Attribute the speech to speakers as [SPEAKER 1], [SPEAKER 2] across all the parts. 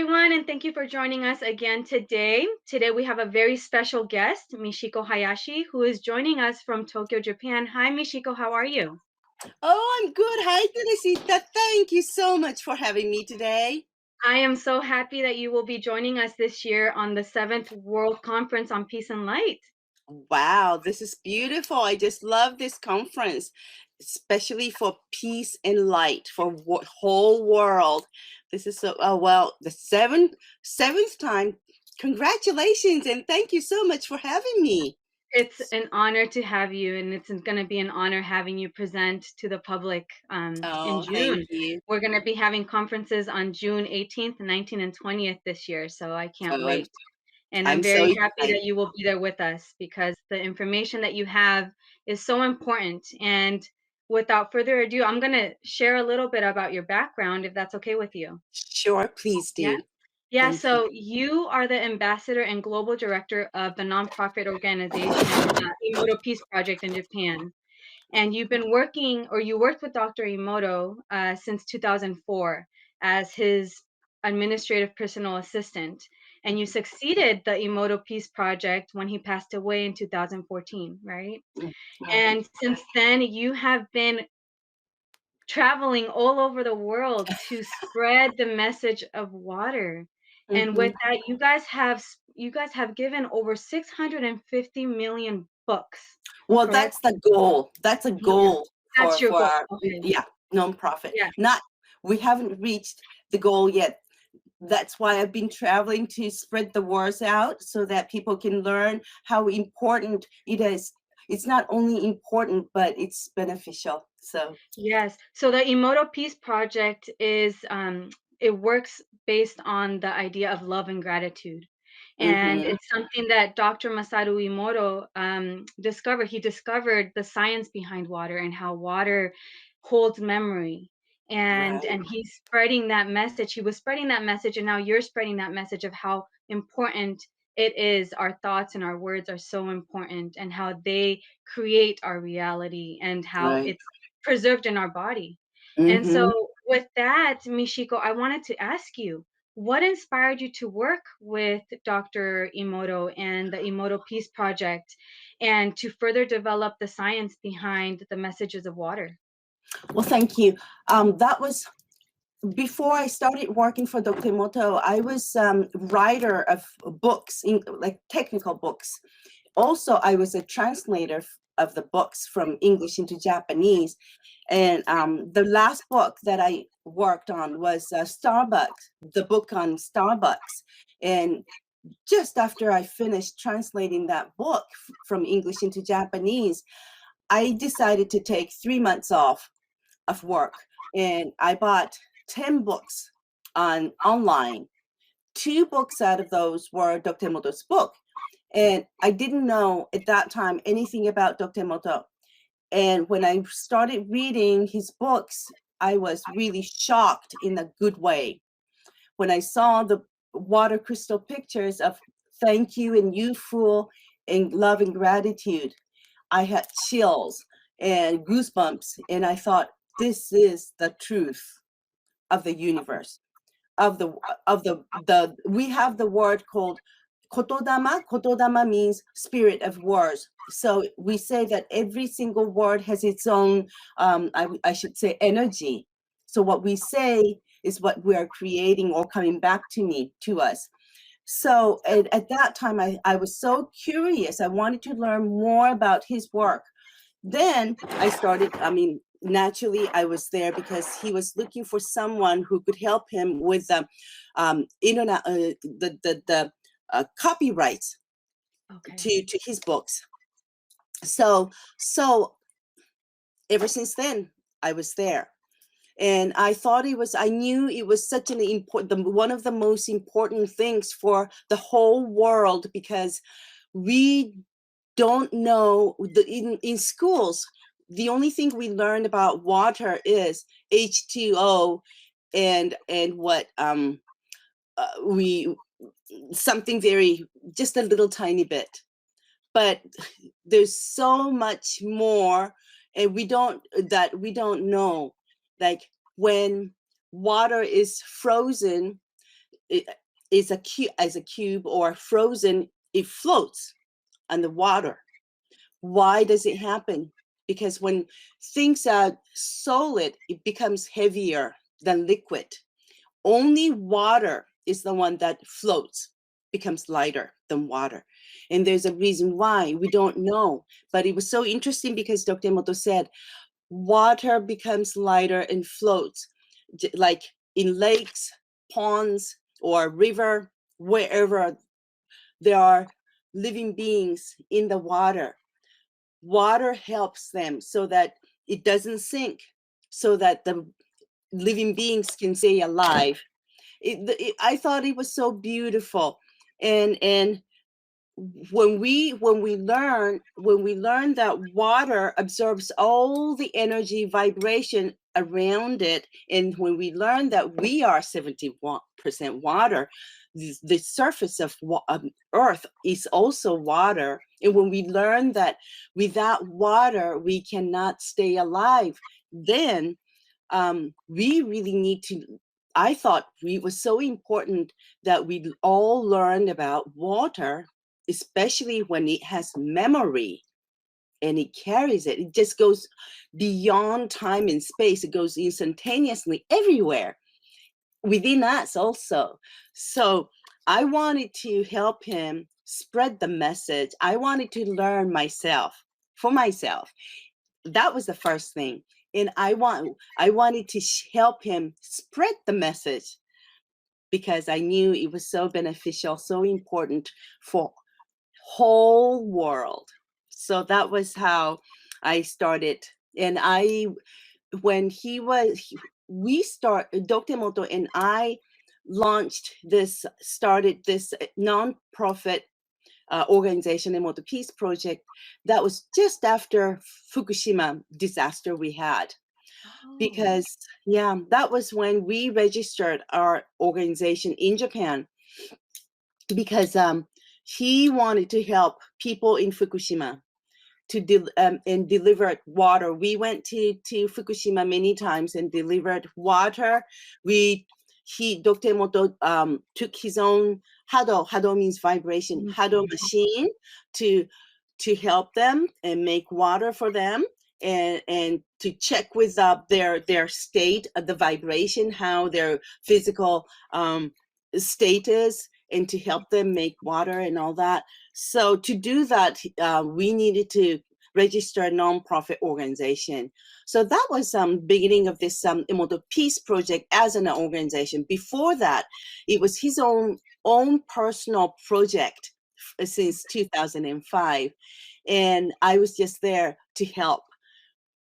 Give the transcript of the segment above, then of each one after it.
[SPEAKER 1] everyone, and thank you for joining us again today. Today, we have a very special guest, Michiko Hayashi, who is joining us from Tokyo, Japan. Hi, Michiko, how are you?
[SPEAKER 2] Oh, I'm good. Hi, Teresita. Thank you so much for having me today.
[SPEAKER 1] I am so happy that you will be joining us this year on the 7th World Conference on Peace and Light.
[SPEAKER 2] Wow, this is beautiful. I just love this conference, especially for peace and light for whole world. This is so, oh, well, the seventh time. Congratulations, and thank you so much for having me.
[SPEAKER 1] It's an honor to have you, and it's going to be an honor having you present to the public in
[SPEAKER 2] Oh, thank
[SPEAKER 1] June.
[SPEAKER 2] you.
[SPEAKER 1] We're going to be having conferences on June 18th, 19th, and 20th this year, so I can't
[SPEAKER 2] Oh,
[SPEAKER 1] wait. And I'm
[SPEAKER 2] I'm so
[SPEAKER 1] very happy
[SPEAKER 2] excited.
[SPEAKER 1] that you will be there with us because the information that you have is so important. And without further ado, I'm going to share a little bit about your background, if that's okay with you.
[SPEAKER 2] Sure, please
[SPEAKER 1] Yeah.
[SPEAKER 2] do.
[SPEAKER 1] Yeah,
[SPEAKER 2] Thank you.
[SPEAKER 1] so you are the ambassador and global director of the nonprofit organization Emoto Peace Project in Japan. And you've been working, or you worked with Dr. Emoto since 2004 as his administrative personal assistant. And you succeeded the Emoto Peace Project when he passed away in 2014, right?
[SPEAKER 2] Right.
[SPEAKER 1] And since then, you have been traveling all over the world to spread the message of water. And
[SPEAKER 2] Mm-hmm.
[SPEAKER 1] with that, you guys have given over 650 million books,
[SPEAKER 2] Well,
[SPEAKER 1] correct?
[SPEAKER 2] that's the goal. That's a
[SPEAKER 1] Yeah.
[SPEAKER 2] goal
[SPEAKER 1] That's your
[SPEAKER 2] for
[SPEAKER 1] goal.
[SPEAKER 2] our,
[SPEAKER 1] Okay.
[SPEAKER 2] yeah, nonprofit.
[SPEAKER 1] Yeah.
[SPEAKER 2] Not We haven't reached the goal yet. That's why I've been traveling to spread the words out so that people can learn how important it is. It's not only important, but it's beneficial. So,
[SPEAKER 1] Yes. So the Emoto Peace Project is it works based on the idea of love and gratitude. And
[SPEAKER 2] mm-hmm,
[SPEAKER 1] it's something that Dr. Masaru Emoto discovered. He discovered the science behind water and how water holds memory.
[SPEAKER 2] right.
[SPEAKER 1] And he's spreading that message. He was spreading that message, and now you're spreading that message of how important it is. Our thoughts and our words are so important, and how they create our reality, and how
[SPEAKER 2] Right.
[SPEAKER 1] it's preserved in our body. And
[SPEAKER 2] Mm-hmm.
[SPEAKER 1] so, with that, Michiko, I wanted to ask you, what inspired you to work with Dr. Emoto and the Emoto Peace Project and to further develop the science behind the messages of water?
[SPEAKER 2] Well, thank you. That was before I started working for Dr. Moto. I was writer of books, like technical books. Also, I was a translator of the books from English into Japanese. And the last book that I worked on was Starbucks, the book on Starbucks. And just after I finished translating that book from English into Japanese, I decided to take 3 months off of work. And I bought 10 books online. Two books out of those were Dr. Moto's book. And I didn't know at that time anything about Dr. Moto. And when I started reading his books, I was really shocked in a good way. When I saw the water crystal pictures of thank you and youthful and love and gratitude, I had chills and goosebumps. And I thought, this is the truth of the universe. Of the we have the word called kotodama. Kotodama means spirit of words. So we say that every single word has its own, I should say, energy. So what we say is what we are creating or coming back to us. So at that time, I was so curious. I wanted to learn more about his work. Then I started, naturally, I was there because he was looking for someone who could help him with internet, the copyrights
[SPEAKER 1] Okay.
[SPEAKER 2] to his books. So ever since then, I was there. And I knew it was such an important, one of the most important things for the whole world, because we don't know in schools, the only thing we learn about water is H2O and what we something very, just a little tiny bit. But there's so much more, and we don't know. Like when water is frozen, it is a cube, as a cube or frozen, it floats on the water. Why does it happen? Because when things are solid, it becomes heavier than liquid. Only water is the one that floats, becomes lighter than water. And there's a reason why, we don't know. But it was so interesting because Dr. Moto said water becomes lighter and floats, like in lakes, ponds, or river, wherever there are living beings in the water. Water helps them so that it doesn't sink, so that the living beings can stay alive. I thought it was so beautiful, and when we learn that water absorbs all the energy vibration around it, and when we learn that we are 71% water, the surface of earth is also water, and when we learn that without water we cannot stay alive, then we really need to, I thought it was so important that we all learned about water, especially when it has memory and it carries it. It just goes beyond time and space. It goes instantaneously everywhere within us also. So I wanted to help him spread the message. I wanted to learn myself, for myself. That was the first thing. And I wanted to help him spread the message because I knew it was so beneficial, so important for whole world. So that was how I started. And when Dr. Moto and I started this nonprofit organization, Emoto Peace Project, that was just after Fukushima disaster we had.
[SPEAKER 1] Oh.
[SPEAKER 2] Because, yeah, that was when we registered our organization in Japan, because he wanted to help people in Fukushima and delivered water. We went to Fukushima many times and delivered water. Dr. Moto took his own Huddle means vibration, Huddle machine to help them and make water for them, and to check with their state of the vibration, how their physical state is, and to help them make water and all that. So to do that, we needed to register a nonprofit organization. So that was beginning of this Emoto Peace Project as an organization. Before that, it was his own personal project since 2005, and I was just there to help.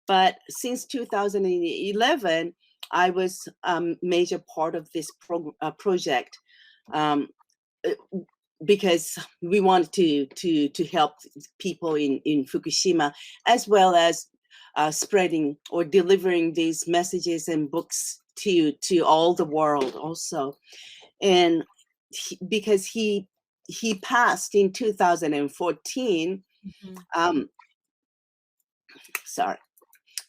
[SPEAKER 2] But since 2011, I was major part of this project. Um, because we wanted to help people in Fukushima, as well as spreading or delivering these messages and books to all the world also. And because he passed in 2014,
[SPEAKER 1] Mhm.
[SPEAKER 2] sorry,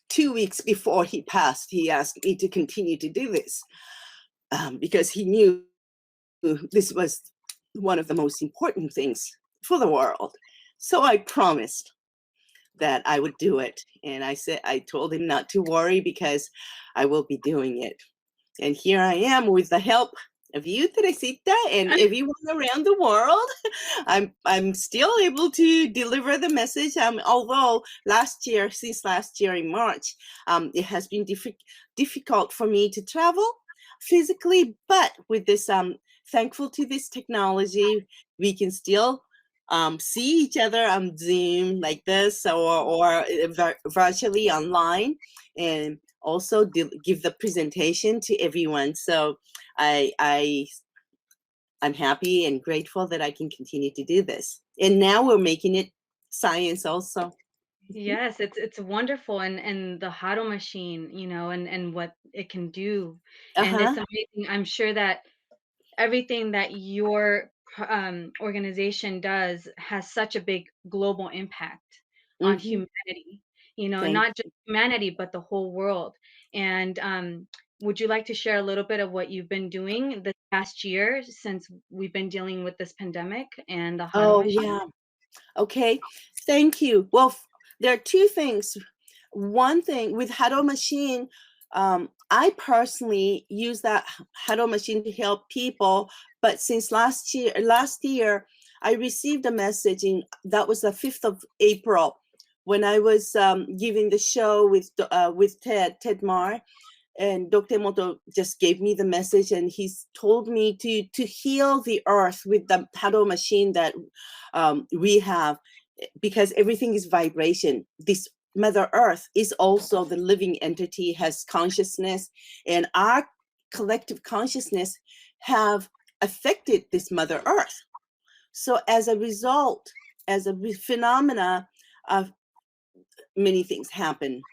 [SPEAKER 2] 2 weeks before he passed, he asked me to continue to do this, because he knew this was one of the most important things for the world. So I promised that I would do it. And I told him not to worry because I will be doing it. And here I am with the help of you, Teresita, and everyone around the world. I'm still able to deliver the message. Although since last year in March, it has been difficult for me to travel physically, but with this, thankful to this technology, we can still see each other on Zoom like this, or virtually online, and also give the presentation to everyone. So I'm happy and grateful that I can continue to do this. And now we're making it science also.
[SPEAKER 1] Yes, it's wonderful, and the Huddle Machine, and what it can do, and it's
[SPEAKER 2] Uh-huh.
[SPEAKER 1] amazing. I'm sure that everything that your organization does has such a big global impact on
[SPEAKER 2] Mm-hmm.
[SPEAKER 1] humanity, and
[SPEAKER 2] Thank
[SPEAKER 1] not just humanity, but the whole world. And Would you like to share a little bit of what you've been doing this past year since we've been dealing with this pandemic and the Huddle
[SPEAKER 2] Oh,
[SPEAKER 1] Machine?
[SPEAKER 2] yeah. Okay. Thank you. Well, there are two things. One thing with Huddle Machine, I personally use that Huddle Machine to help people. But since last year, I received a message in that was the 5th of April when I was giving the show with Ted Marr, and Dr. Moto just gave me the message, and he's told me to heal the earth with the Huddle Machine that we have, because everything is vibration. This Mother Earth is also the living entity, has consciousness, and our collective consciousness have affected this Mother Earth. So as a result, as a phenomena of many things happen.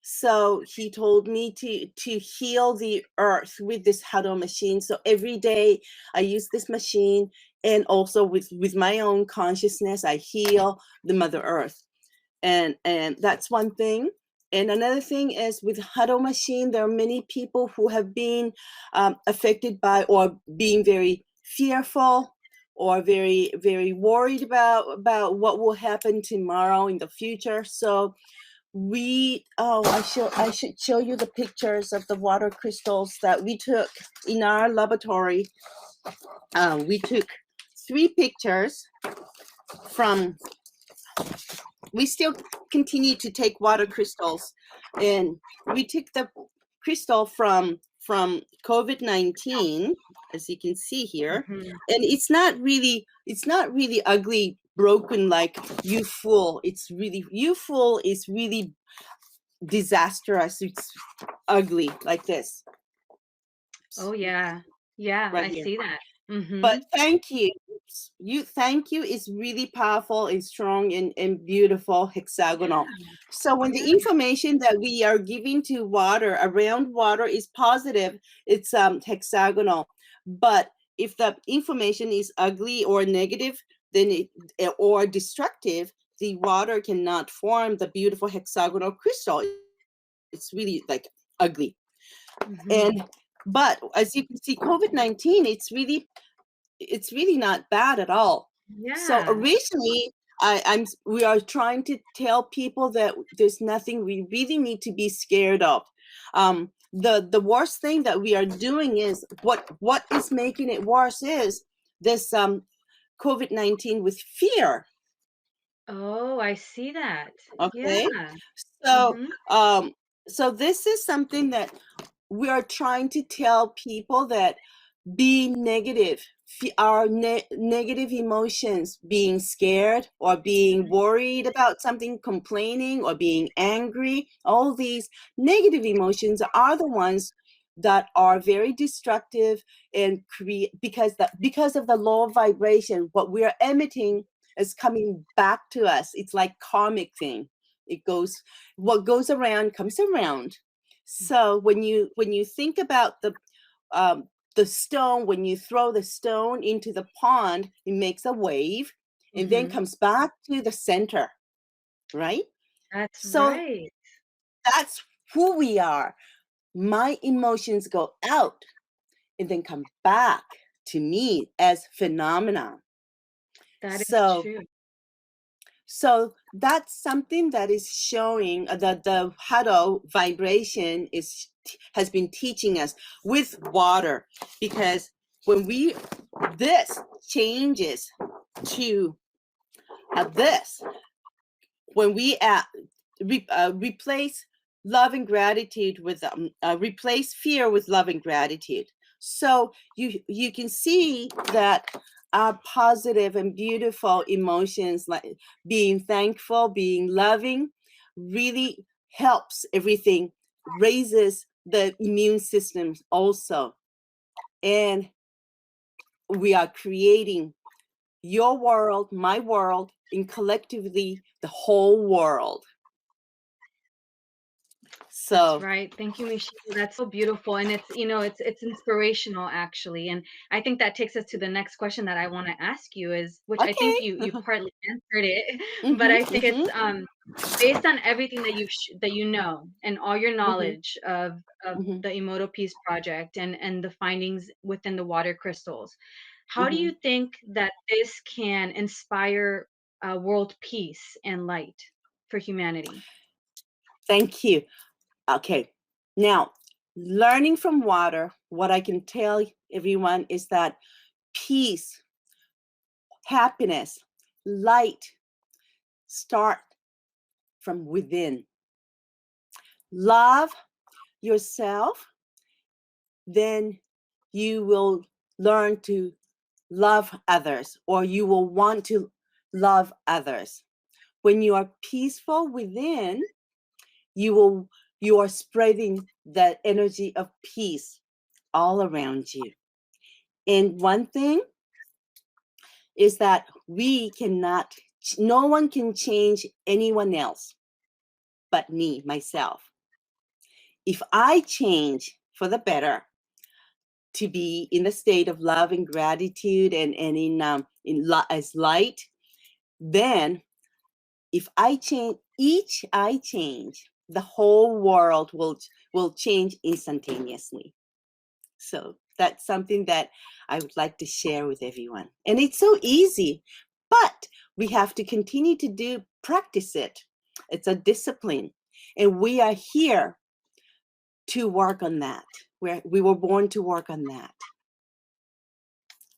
[SPEAKER 2] So he told me to heal the earth with this Huddle Machine. So every day I use this machine, and also with my own consciousness, I heal the Mother Earth. And that's one thing. And another thing is with Huddle Machine, there are many people who have been affected by, or being very fearful, or very, very worried about what will happen tomorrow in the future. So I should show you the pictures of the water crystals that we took in our laboratory. We took 3 pictures from, we still continue to take water crystals, and we took the crystal from COVID-19, as you can see here.
[SPEAKER 1] Mhm.
[SPEAKER 2] And it's not really ugly, broken like you fool. It's really, you fool is really disastrous. It's ugly like this
[SPEAKER 1] Oh, yeah. Yeah,
[SPEAKER 2] right
[SPEAKER 1] I
[SPEAKER 2] here.
[SPEAKER 1] see that.
[SPEAKER 2] But
[SPEAKER 1] Mhm.
[SPEAKER 2] thank you. Thank you is really powerful and strong and beautiful
[SPEAKER 1] Yeah,
[SPEAKER 2] hexagonal. So when the
[SPEAKER 1] yeah.
[SPEAKER 2] information that we are giving to water, around water, is positive, it's hexagonal. But if the information is ugly or negative, then or destructive, the water cannot form the beautiful hexagonal crystal. It's really like ugly.
[SPEAKER 1] Mhm.
[SPEAKER 2] And but as you can see, COVID-19, it's really not bad at all. So
[SPEAKER 1] Yeah.
[SPEAKER 2] originally, we are trying to tell people that there's nothing we really need to be scared of. The worst thing that we are doing is, what is making it worse is this COVID-19 with fear.
[SPEAKER 1] Oh, I see that.
[SPEAKER 2] Okay,
[SPEAKER 1] Yeah.
[SPEAKER 2] so
[SPEAKER 1] Mhm.
[SPEAKER 2] so this is something that we are trying to tell people, that being negative, our negative emotions, being scared or being worried about something, complaining or being angry, all these negative emotions are the ones that are very destructive and create, because of the low vibration, what we are emitting is coming back to us. It's like karmic thing. It goes, what goes around comes around. So when you think about the stone, when you throw the stone into the pond, it makes a wave and then
[SPEAKER 1] Mhm.
[SPEAKER 2] comes back to the center, right?
[SPEAKER 1] That's
[SPEAKER 2] So
[SPEAKER 1] right.
[SPEAKER 2] that's who we are. My emotions go out and then come back to me as phenomena.
[SPEAKER 1] That is
[SPEAKER 2] So
[SPEAKER 1] true.
[SPEAKER 2] that's something that is showing that the huddle vibration has been teaching us with water, because when this changes to this, when we replace love and gratitude with replace fear with love and gratitude. So you can see that our positive and beautiful emotions, like being thankful, being loving, really helps everything, raises the immune system also. And we are creating your world, my world, and collectively the whole world.
[SPEAKER 1] That's
[SPEAKER 2] So,
[SPEAKER 1] right. Thank you, Michiko. That's so beautiful, and it's inspirational actually. And I think that takes us to the next question that I want to ask you is, which I think
[SPEAKER 2] okay.
[SPEAKER 1] you partly answered it, but
[SPEAKER 2] Mhm,
[SPEAKER 1] I think it's
[SPEAKER 2] mhm.
[SPEAKER 1] based on everything that that you know and all your
[SPEAKER 2] Mhm,
[SPEAKER 1] knowledge of
[SPEAKER 2] mhm,
[SPEAKER 1] the Emoto Peace Project and the findings within the water crystals, how do you
[SPEAKER 2] mhm.
[SPEAKER 1] think that this can inspire world peace and light for humanity?
[SPEAKER 2] Thank you. Okay. Now, learning from water, what I can tell everyone is that peace, happiness, light start from within. Love yourself, then you will learn to love others, or you will want to love others. When you are peaceful within, you will you are spreading the energy of peace all around you. And one thing is that no one can change anyone else but me, myself. If I change for the better to be in a state of love and gratitude and as light, then if I change, each I change, the whole world will change instantaneously. So that's something that I would like to share with everyone. And it's so easy, but we have to continue to practice it. It's a discipline. And we are here to work on that. We were born to work on that.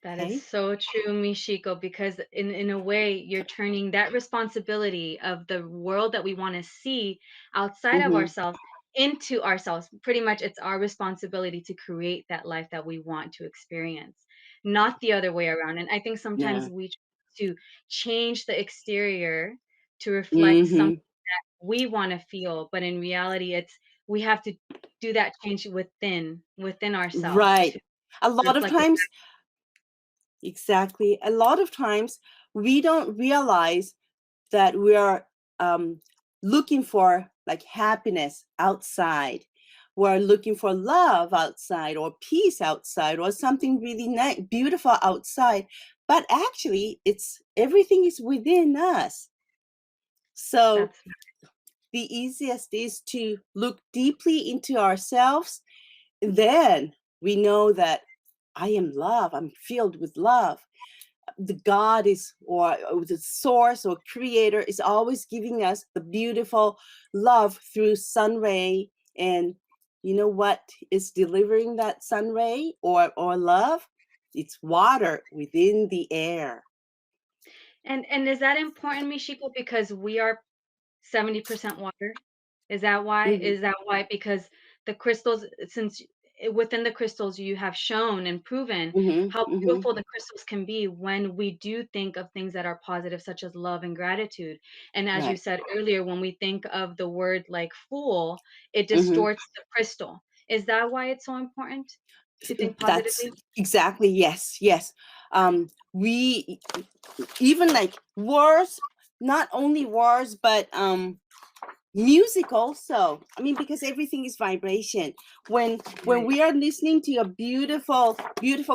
[SPEAKER 1] That is
[SPEAKER 2] Okay?
[SPEAKER 1] so true, Michiko, because in a way you're turning that responsibility of the world that we want to see outside of
[SPEAKER 2] Mm-hmm.
[SPEAKER 1] ourselves into ourselves. Pretty much it's our responsibility to create that life that we want to experience, not the other way around. And I think sometimes
[SPEAKER 2] Yeah.
[SPEAKER 1] we try to change the exterior to reflect something
[SPEAKER 2] Mm-hmm.
[SPEAKER 1] we want to feel, but in reality it's we have to do that change within ourselves to
[SPEAKER 2] Right. A lot of
[SPEAKER 1] reflect it.
[SPEAKER 2] times, exactly. A lot of times we don't realize that we are um, looking for like happiness outside. We're looking for love outside, or peace outside, or something really nice, beautiful outside. But actually, it's everything is within us. So
[SPEAKER 1] That's
[SPEAKER 2] the easiest is to look deeply into ourselves. Then we know that I am love. I'm filled with love. The God is, or the source or creator is always giving us the beautiful love through sun ray. And you know what is delivering that sun ray or love? It's water within the air.
[SPEAKER 1] and is that important, Michiko, because we are 70% water? Is that why?
[SPEAKER 2] Hmm.
[SPEAKER 1] Is that why? Because the crystals, since within the crystals you have shown and proven
[SPEAKER 2] Hmm.
[SPEAKER 1] how
[SPEAKER 2] Hmm.
[SPEAKER 1] beautiful the crystals can be when we do think of things that are positive, such as love and gratitude. And as you
[SPEAKER 2] Right.
[SPEAKER 1] said earlier, when we think of the word like fool, it
[SPEAKER 2] Hmm.
[SPEAKER 1] distorts the crystal. Is that why it's so important to think
[SPEAKER 2] That's
[SPEAKER 1] positively?
[SPEAKER 2] exactly, yes, yes. We even like wars, not only wars, but music also. I mean, because everything is vibration. When
[SPEAKER 1] Right.
[SPEAKER 2] we are listening to a beautiful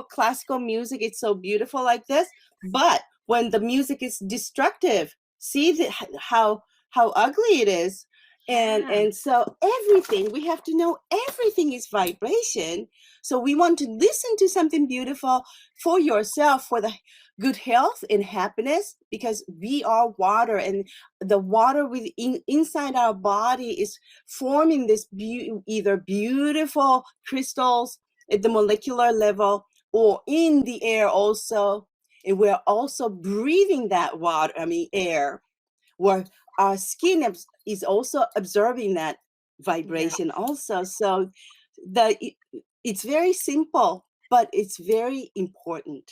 [SPEAKER 2] classical music, it's so beautiful like this. But when the music is destructive, see how ugly it is. and
[SPEAKER 1] Yeah.
[SPEAKER 2] and so everything, we have to know everything is vibration. So we want to listen to something beautiful for yourself, for the good health and happiness, because we are water, and the water inside our body is forming this either beautiful crystals at the molecular level or in the air also. And we're also breathing that water, I mean air, where our skin is also absorbing that
[SPEAKER 1] Yeah.
[SPEAKER 2] vibration also. So it's very simple, but it's very important.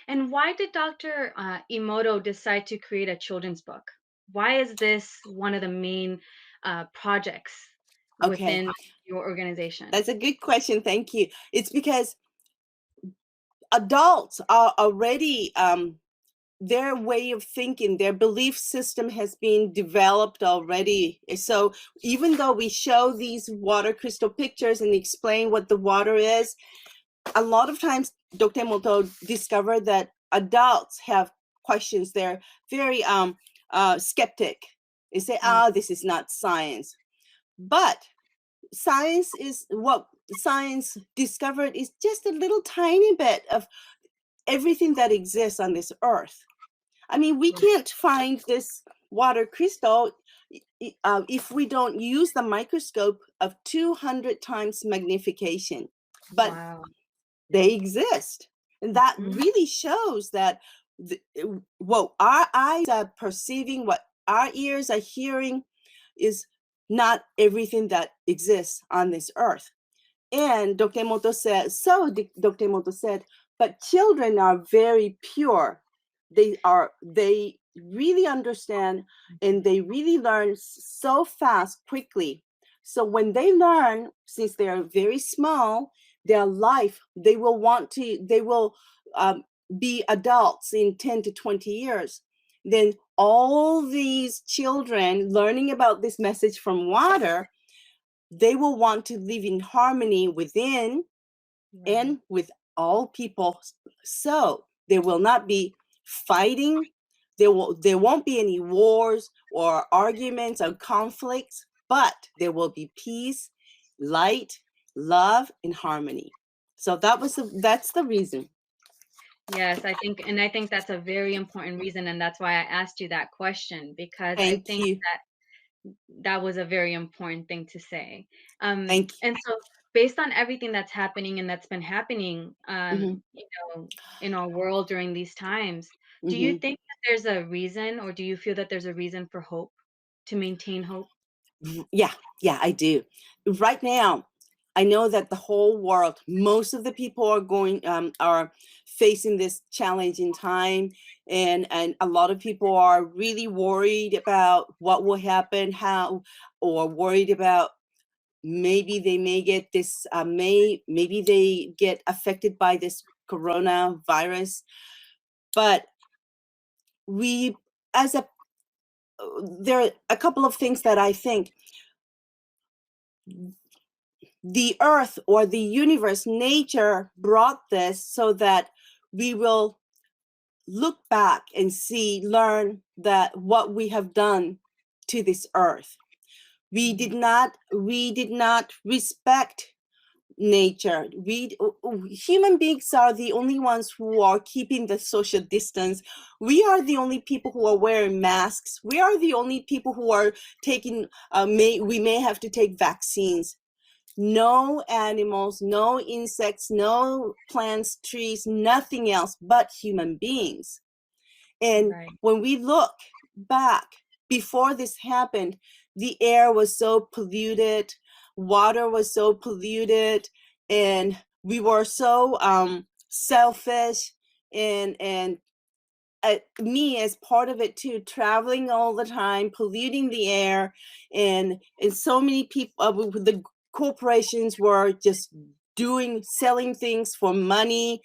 [SPEAKER 1] And why did Dr. Emoto decide to create a children's book? Why is this one of the main projects
[SPEAKER 2] Okay,
[SPEAKER 1] within your organization?
[SPEAKER 2] that's a good question. Thank you. It's because adults are already their way of thinking, their belief system has been developed already. So even though we show these water crystal pictures and explain what the water is, a lot of times Dr. Moto discovered that adults have questions. They're very skeptic. They say,
[SPEAKER 1] Mm.
[SPEAKER 2] this is not science. But science is what science discovered is just a little tiny bit of everything that exists on this earth. I mean, we can't find this water crystal if we don't use the microscope of 200 times magnification. But
[SPEAKER 1] Wow.
[SPEAKER 2] they exist. And that
[SPEAKER 1] Mhm.
[SPEAKER 2] really shows that what our eyes are perceiving, what our ears are hearing, is not everything that exists on this earth. And Dr. Moto said, Dr. Moto said, but children are very pure. They really understand and they really learn so fast, quickly. So when they learn, since they are very small, their life, they will be adults in 10 to 20 years. Then all these children learning about this message from water, they will want to live in harmony within
[SPEAKER 1] Right.
[SPEAKER 2] and with all people. So there will not be fighting. There won't be any wars or arguments or conflicts, but there will be peace, light, love, and harmony. So that's the reason.
[SPEAKER 1] Yes, I think that's a very important reason, and that's why I asked you that question, because I
[SPEAKER 2] Thank
[SPEAKER 1] think
[SPEAKER 2] you.
[SPEAKER 1] that was a very important thing to say.
[SPEAKER 2] Thank
[SPEAKER 1] And so based on everything that's happening and that's been happening,
[SPEAKER 2] you.
[SPEAKER 1] you know, in our world during these times, do you
[SPEAKER 2] Hmm.
[SPEAKER 1] think that there's a reason, or do you feel that there's a reason for hope, to maintain hope?
[SPEAKER 2] Yeah, yeah, I do. Right now, I know that the whole world, most of the people are facing this challenging time, and a lot of people are really worried about what will happen, how, or worried about maybe they may get this, maybe they get affected by this coronavirus. But we, as a, there are a couple of things that I think the earth or the universe, nature brought this so that we will look back and learn that what we have done to this earth. We did not respect nature. Human beings are the only ones who are keeping the social distance. We are the only people who are wearing masks. We are the only people who are taking, we may have to take vaccines. No animals, no insects, no plants, trees, nothing else but human beings. And
[SPEAKER 1] Right,
[SPEAKER 2] when we look back, before this happened, the air was so polluted, water was so polluted, and we were so selfish, and me as part of it too, traveling all the time, polluting the air, and so many people, the corporations were just selling things for money.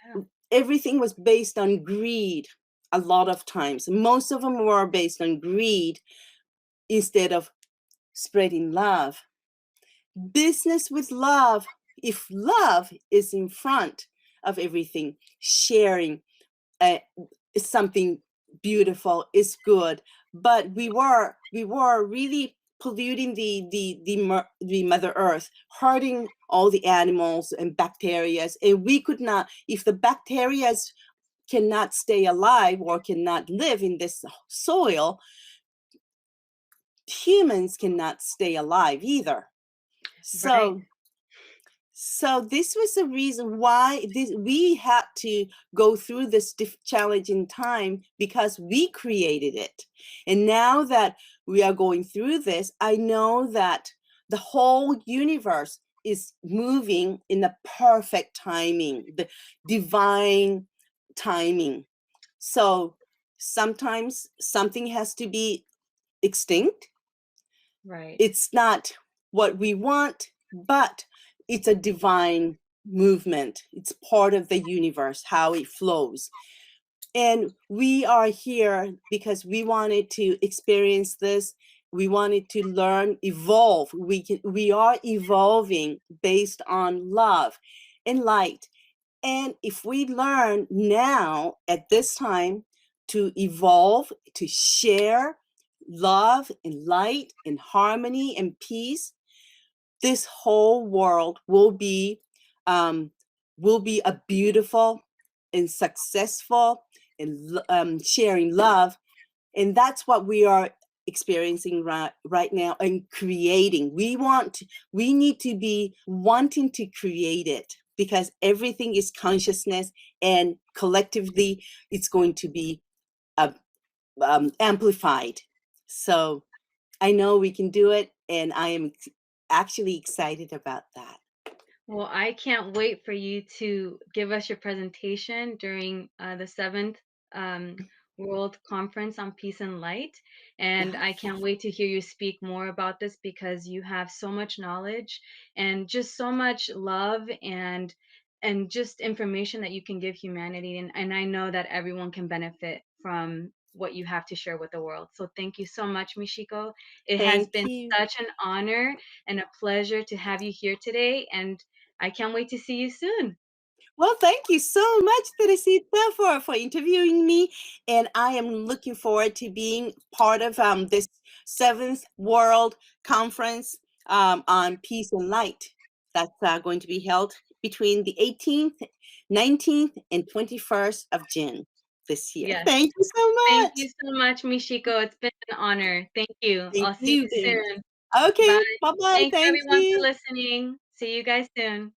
[SPEAKER 1] yeah,
[SPEAKER 2] Everything was based on greed. A lot of times, most of them were based on greed instead of spreading love. Business with love. If love is in front of everything, sharing, uh, something beautiful is good. But we were really polluting the mother earth, hurting all the animals and bacteria, and we could not, if the bacteria cannot stay alive or cannot live in this soil, humans cannot stay alive either.
[SPEAKER 1] right,
[SPEAKER 2] So this was the reason why we had to go through this challenging time, because we created it. And now that we are going through this, I know that the whole universe is moving in the perfect timing, the divine timing. So sometimes something has to be extinct.
[SPEAKER 1] right,
[SPEAKER 2] It's not what we want, but it's a divine movement. It's part of the universe, how it flows. And we are here because we wanted to experience this. We wanted to learn, evolve. We are evolving based on love and light. And if we learn now at this time to evolve, to share, love and light and harmony and peace, this whole world um, will be a beautiful and successful and sharing love. And that's what we are experiencing right now and creating. We need to be wanting to create it, because everything is consciousness, and collectively it's going to be uh, amplified. So I know we can do it, and I am actually excited about that.
[SPEAKER 1] Well, I can't wait for you to give us your presentation during the seventh um, World Conference on Peace and Light. And I can't wait to hear you speak more about this, because you have so much knowledge and just so much love and just information that you can give humanity. And I know that everyone can benefit from what you have to share with the world. So thank you so much, Michiko. It has
[SPEAKER 2] Thank
[SPEAKER 1] been
[SPEAKER 2] you.
[SPEAKER 1] such an honor and a pleasure to have you here today. And I can't wait to see you soon.
[SPEAKER 2] Well, thank you so much, Teresita, for interviewing me. And I am looking forward to being part of this seventh World Conference on Peace and Light. That's going to be held between the 18th, 19th, and 21st of June this year.
[SPEAKER 1] Yes.
[SPEAKER 2] Thank you so
[SPEAKER 1] Thank
[SPEAKER 2] much.
[SPEAKER 1] you so much, Michiko. It's been an honor. Thank you.
[SPEAKER 2] Thank
[SPEAKER 1] I'll see
[SPEAKER 2] you.
[SPEAKER 1] you soon. Bye.
[SPEAKER 2] Okay, bye-bye.
[SPEAKER 1] Thanks
[SPEAKER 2] Thank
[SPEAKER 1] everyone for
[SPEAKER 2] you.
[SPEAKER 1] listening. See you guys soon.